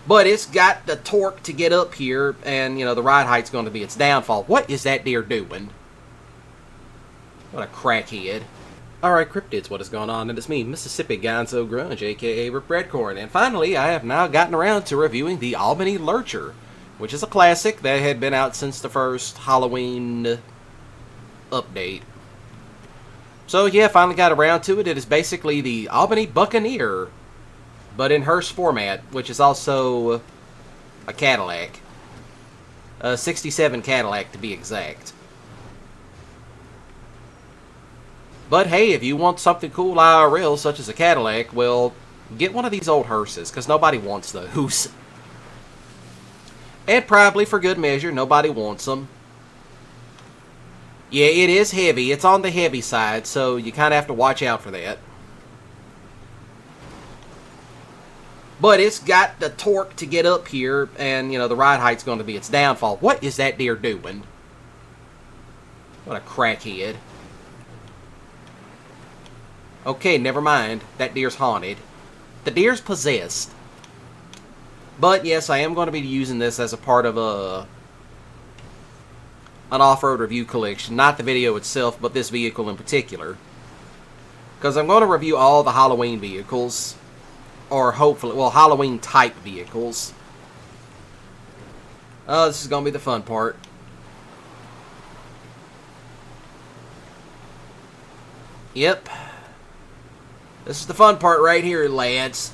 But it's got the torque to get up here, and, the ride height's going to be its downfall. What is that deer doing? What a crackhead. Alright, cryptids, what is going on? And it's me, Mississippi Gonzo Grunge, aka Rip Redcorn. And finally, I have now gotten around to reviewing the Albany Lurcher, which is a classic that had been out since the first Halloween update. So yeah, finally got around to it. It is basically the Albany Buccaneer, but in hearse format, which is also a Cadillac. A 67 Cadillac to be exact. But hey, if you want something cool IRL, such as a Cadillac, well, get one of these old hearses, because nobody wants those. And probably for good measure, nobody wants them. Yeah, it is heavy. It's on the heavy side, so you kind of have to watch out for that. But it's got the torque to get up here, and, the ride height's going to be its downfall. What is that deer doing? What a crackhead. Okay, never mind. That deer's haunted. The deer's possessed. But yes, I am going to be using this as a part of an off-road review collection. Not the video itself, but this vehicle in particular. Because I'm going to review all the Halloween vehicles. Or hopefully, well, Halloween-type vehicles. Oh, this is going to be the fun part. Yep. This is the fun part right here, lads.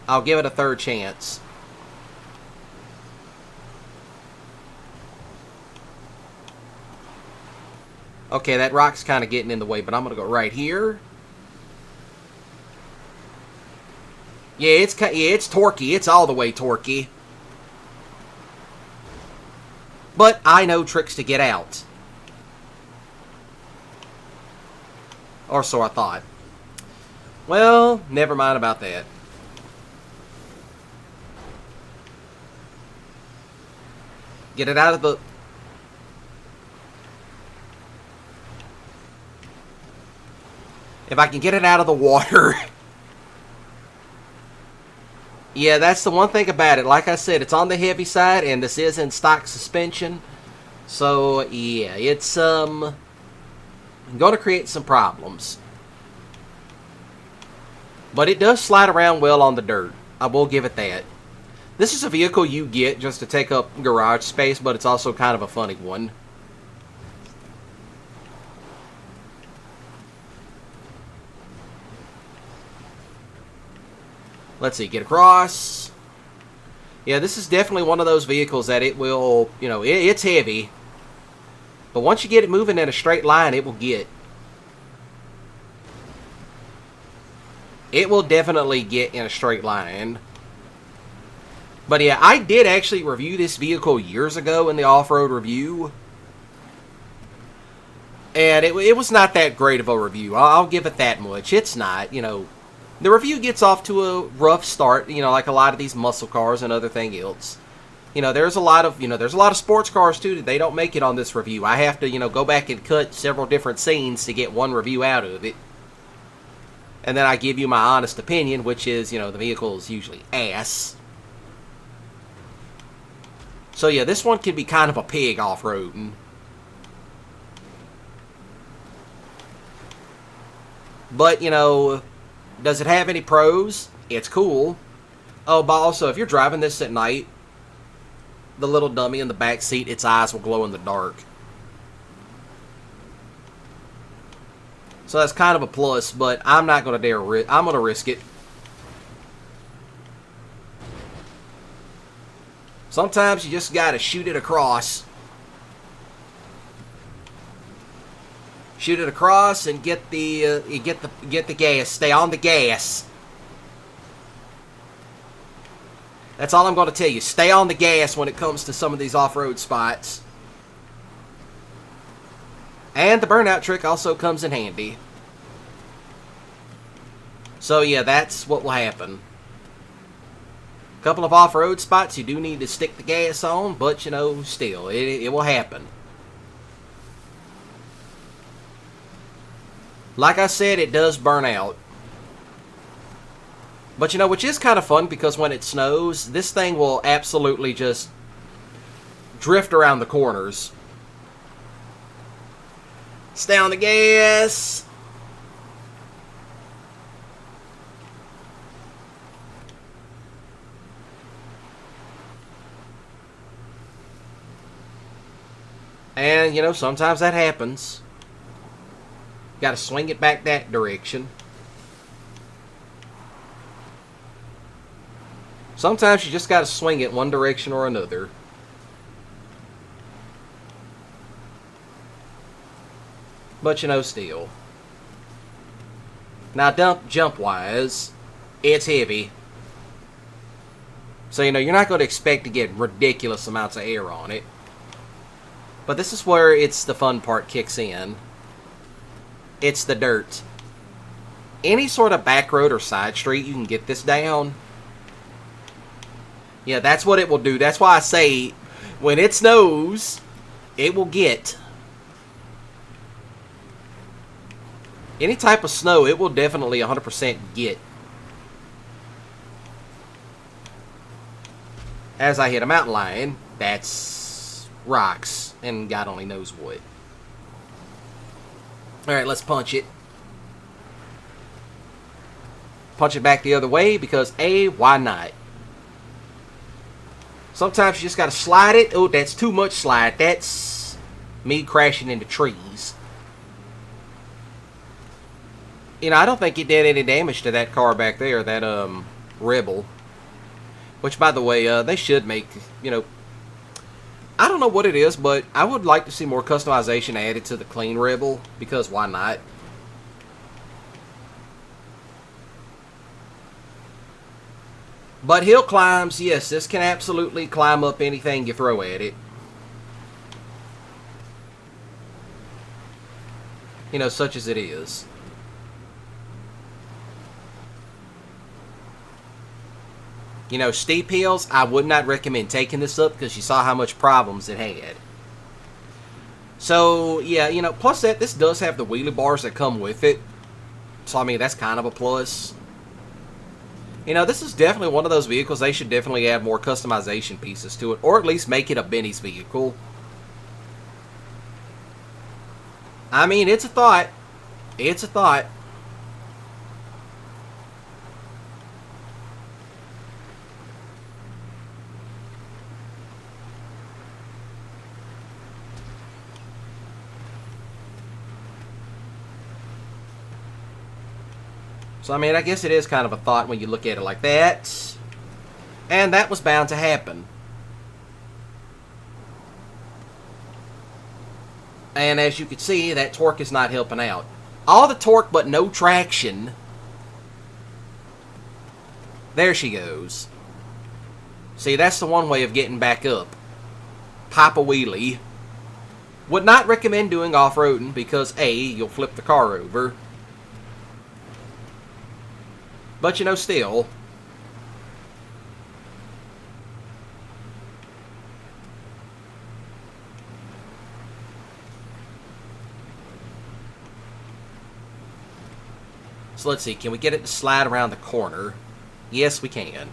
I'll give it a third chance. Okay, that rock's kind of getting in the way, but I'm going to go right here. Yeah, it's torquey. It's all the way torquey. But I know tricks to get out. Or so I thought. Well, never mind about that. Get it out of the... If I can get it out of the water. Yeah, that's the one thing about it. Like I said, it's on the heavy side, and this is in stock suspension. So, yeah, it's, going to create some problems. But it does slide around well on the dirt. I will give it that. This is a vehicle you get just to take up garage space, but it's also kind of a funny one. Let's see, get across. Yeah, this is definitely one of those vehicles that it will, it's heavy. But once you get it moving in a straight line, it will get. It will definitely get in a straight line. But yeah, I did actually review this vehicle years ago in the off-road review. And it was not that great of a review. I'll give it that much. It's not, The review gets off to a rough start, like a lot of these muscle cars and other thing else. There's a lot of sports cars too that they don't make it on this review. I have to, go back and cut several different scenes to get one review out of it. And then I give you my honest opinion, which is, the vehicle is usually ass. So yeah, this one can be kind of a pig off-roading. But, does it have any pros? It's cool. Oh, but also, if you're driving this at night, the little dummy in the back seat, its eyes will glow in the dark. So that's kind of a plus, but I'm not going to dare I'm going to risk it. Sometimes you just got to shoot it across. Shoot it across and get the gas. Stay on the gas. That's all I'm going to tell you. Stay on the gas when it comes to some of these off-road spots. And the burnout trick also comes in handy. So yeah, that's what will happen. A couple of off-road spots you do need to stick the gas on, but still, it will happen. Like I said, it does burn out. But, you know, which is kind of fun because when it snows, this thing will absolutely just drift around the corners. Stay on the gas. And, you know, sometimes that happens. Got to swing it back that direction. Sometimes you just got to swing it one direction or another. But, you know, still. Now, jump-wise, it's heavy. So, you know, you're not going to expect to get ridiculous amounts of air on it. But this is where the fun part kicks in. It's the dirt. Any sort of back road or side street, you can get this down. Yeah, that's what it will do. That's why I say, when it snows, it will get. Any type of snow, it will definitely 100% get. As I hit a mountain lion, that's rocks, and God only knows what. Alright, let's punch it. Punch it back the other way, because A, why not? Sometimes you just gotta slide it. Oh, that's too much slide. That's me crashing into trees. You know, I don't think it did any damage to that car back there, that, Rebel. Which, by the way, they should make, you know, I don't know what it is, but I would like to see more customization added to the clean Rebel, because why not? But hill climbs, yes, this can absolutely climb up anything you throw at it. You know, such as it is. You know, steep hills, I would not recommend taking this up because you saw how much problems it had. So, yeah, you know, plus that, this does have the wheelie bars that come with it. So, I mean, that's kind of a plus. You know, this is definitely one of those vehicles they should definitely add more customization pieces to it. Or at least make it a Benny's vehicle. I mean, it's a thought. It's a thought. So, I mean, I guess it is kind of a thought when you look at it like that. And that was bound to happen. And as you can see, that torque is not helping out. All the torque but no traction. There she goes. See, that's the one way of getting back up. Pop a wheelie. Would not recommend doing off-roading because A, you'll flip the car over. But, you know, still. So, let's see. Can we get it to slide around the corner? Yes, we can.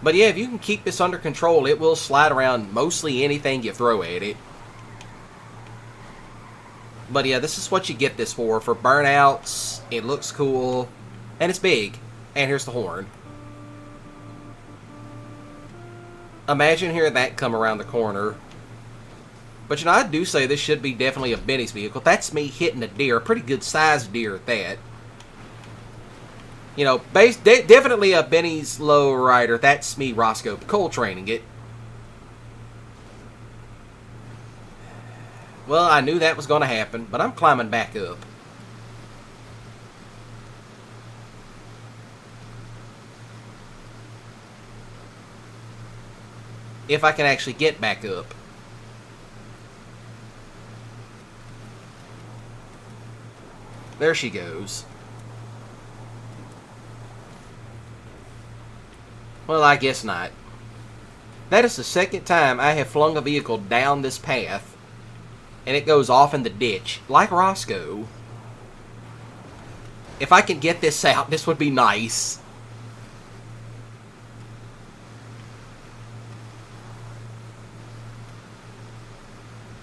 But, yeah, if you can keep this under control, it will slide around mostly anything you throw at it. But yeah, this is what you get this for burnouts. It looks cool. And it's big. And here's the horn. Imagine hearing that come around the corner. But you know, I do say this should be definitely a Benny's vehicle. That's me hitting a deer. A pretty good sized deer at that. You know, definitely a Benny's low rider. That's me, Roscoe Coltraneing it. Well, I knew that was going to happen, but I'm climbing back up. If I can actually get back up. There she goes. Well, I guess not. That is the second time I have flung a vehicle down this path and it goes off in the ditch, like Roscoe. If I can get this out, this would be nice.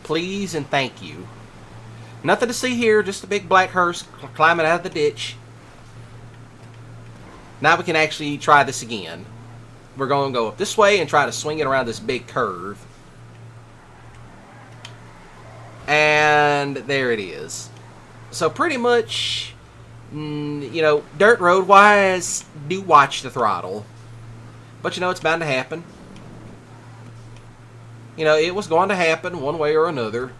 Please and thank you. Nothing to see here, just a big black hearse climbing out of the ditch. Now we can actually try this again. We're going to go up this way and try to swing it around this big curve. And there it is. So pretty much, you know, dirt road wise, do watch the throttle. But you know, it's bound to happen. You know, it was going to happen one way or another.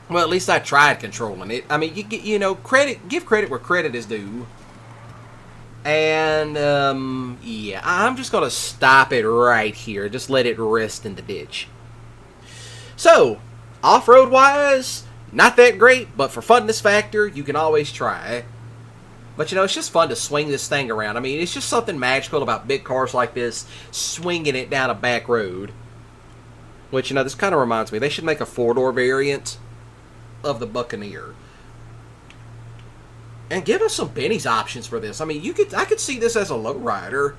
Well, at least I tried controlling it. I mean, you know, give credit where credit is due. And, yeah, I'm just going to stop it right here. Just let it rest in the ditch. So, off-road wise, not that great, but for funness factor, you can always try. But, you know, it's just fun to swing this thing around. I mean, it's just something magical about big cars like this, swinging it down a back road. Which, you know, this kind of reminds me, they should make a four-door variant of the Buccaneer. And give us some Benny's options for this. I mean, I could see this as a lowrider.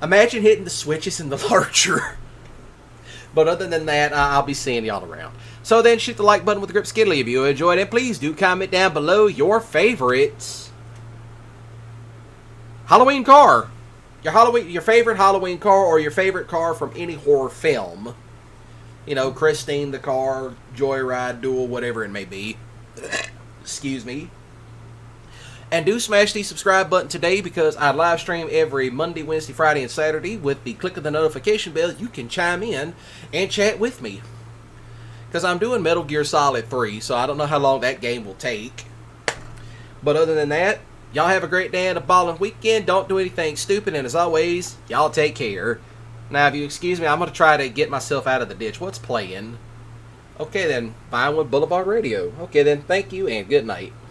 Imagine hitting the switches in the Lurcher. But other than that, I'll be seeing y'all around. So then, shoot the like button with the grip skiddly if you enjoyed it. Please do comment down below your favorite Halloween car. Your favorite Halloween car, or your favorite car from any horror film. You know, Christine the car, Joyride, Duel, whatever it may be. Excuse me. And do smash the subscribe button today, because I live stream every Monday, Wednesday, Friday, and Saturday. With the click of the notification bell, you can chime in and chat with me. Because I'm doing Metal Gear Solid 3, so I don't know how long that game will take. But other than that, y'all have a great day and a ballin' weekend. Don't do anything stupid, and as always, y'all take care. Now, if you excuse me, I'm going to try to get myself out of the ditch. What's playing? Okay then, Vinewood Boulevard Radio. Okay then, thank you and good night.